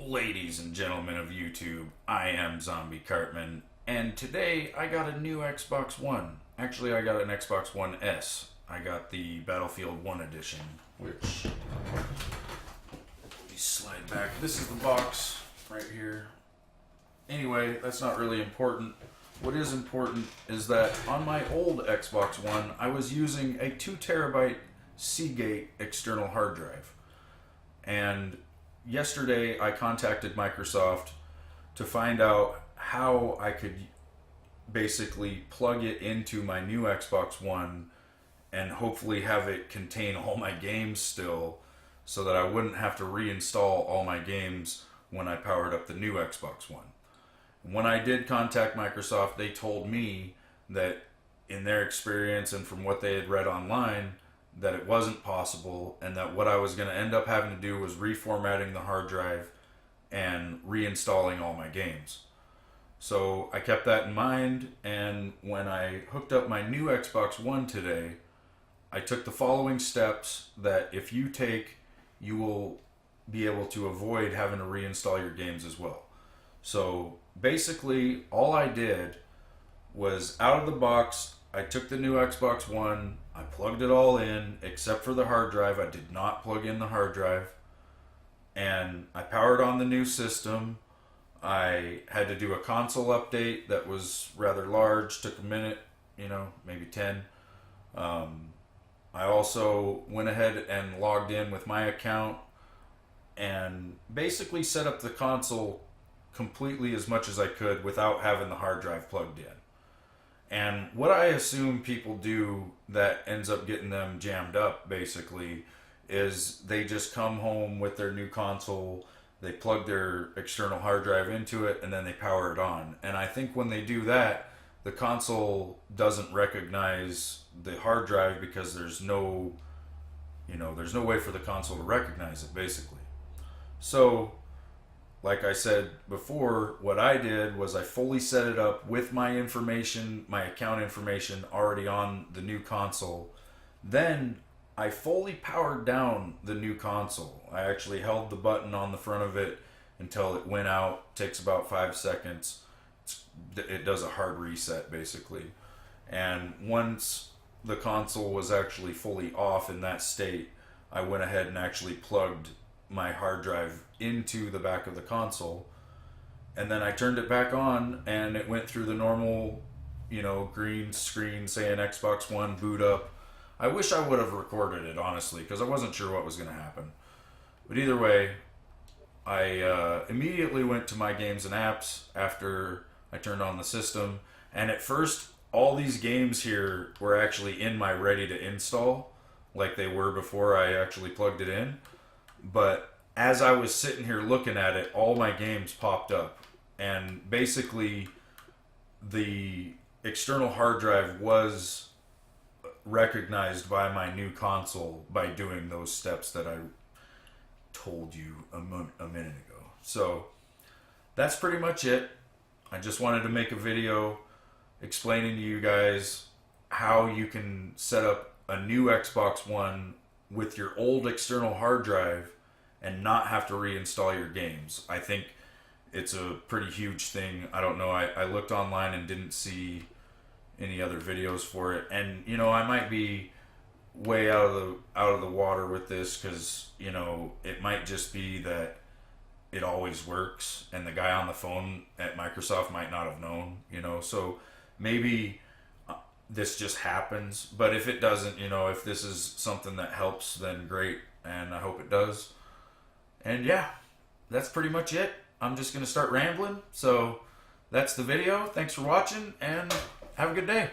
Ladies and gentlemen of YouTube, I am Zombie Cartman, and today I got a new Xbox One. Actually, I got an Xbox One S. I got the Battlefield 1 edition, which, let me slide back. This is the box right here. Anyway, that's not really important. What is important is that on my old Xbox One, I was using a 2 terabyte Seagate external hard drive. And yesterday I contacted Microsoft to find out how I could basically plug it into my new Xbox One and hopefully have it contain all my games still, so that I wouldn't have to reinstall all my games when I powered up the new Xbox One. When I did contact Microsoft, they told me that in their experience and from what they had read online, that it wasn't possible, and that what I was going to end up having to do was reformatting the hard drive and reinstalling all my games. So I kept that in mind, and when I hooked up my new Xbox One today, I took the following steps that if you take, you will be able to avoid having to reinstall your games as well. So basically, all I did was, out of the box, I took the new Xbox One, I plugged it all in, except for the hard drive. I did not plug in the hard drive. And I powered on the new system. I had to do a console update that was rather large, took a minute, maybe 10. I also went ahead and logged in with my account and basically set up the console completely as much as I could without having the hard drive plugged in. And what I assume people do that ends up getting them jammed up, basically, is they just come home with their new console, they plug their external hard drive into it, and then they power it on. And I think when they do that, the console doesn't recognize the hard drive because there's no way for the console to recognize it, basically. So, like I said before, what I did was I fully set it up with my information, my account information already on the new console. Then I fully powered down the new console. I actually held the button on the front of it until it went out. It takes about 5 seconds. It does a hard reset, basically. And once the console was actually fully off in that state, I went ahead and actually plugged my hard drive into the back of the console, and then I turned it back on, and it went through the normal, green screen saying Xbox One boot up. I wish I would have recorded it, honestly, because I wasn't sure what was going to happen. But either way, I immediately went to my games and apps after I turned on the system, and at first, all these games here were actually in my ready to install, like they were before I actually plugged it in. But as I was sitting here looking at it, all my games popped up. And basically, the external hard drive was recognized by my new console by doing those steps that I told you a minute ago. So, that's pretty much it. I just wanted to make a video explaining to you guys how you can set up a new Xbox One with your old external hard drive and not have to reinstall your games. I think it's a pretty huge thing. I don't know. I looked online and didn't see any other videos for it. And I might be way out of the water with this, because it might just be that it always works, and the guy on the phone at Microsoft might not have known. So maybe this just happens. But if it doesn't, if this is something that helps, then great, and I hope it does. And yeah, that's pretty much it. I'm just going to start rambling. So that's the video. Thanks for watching, and have a good day.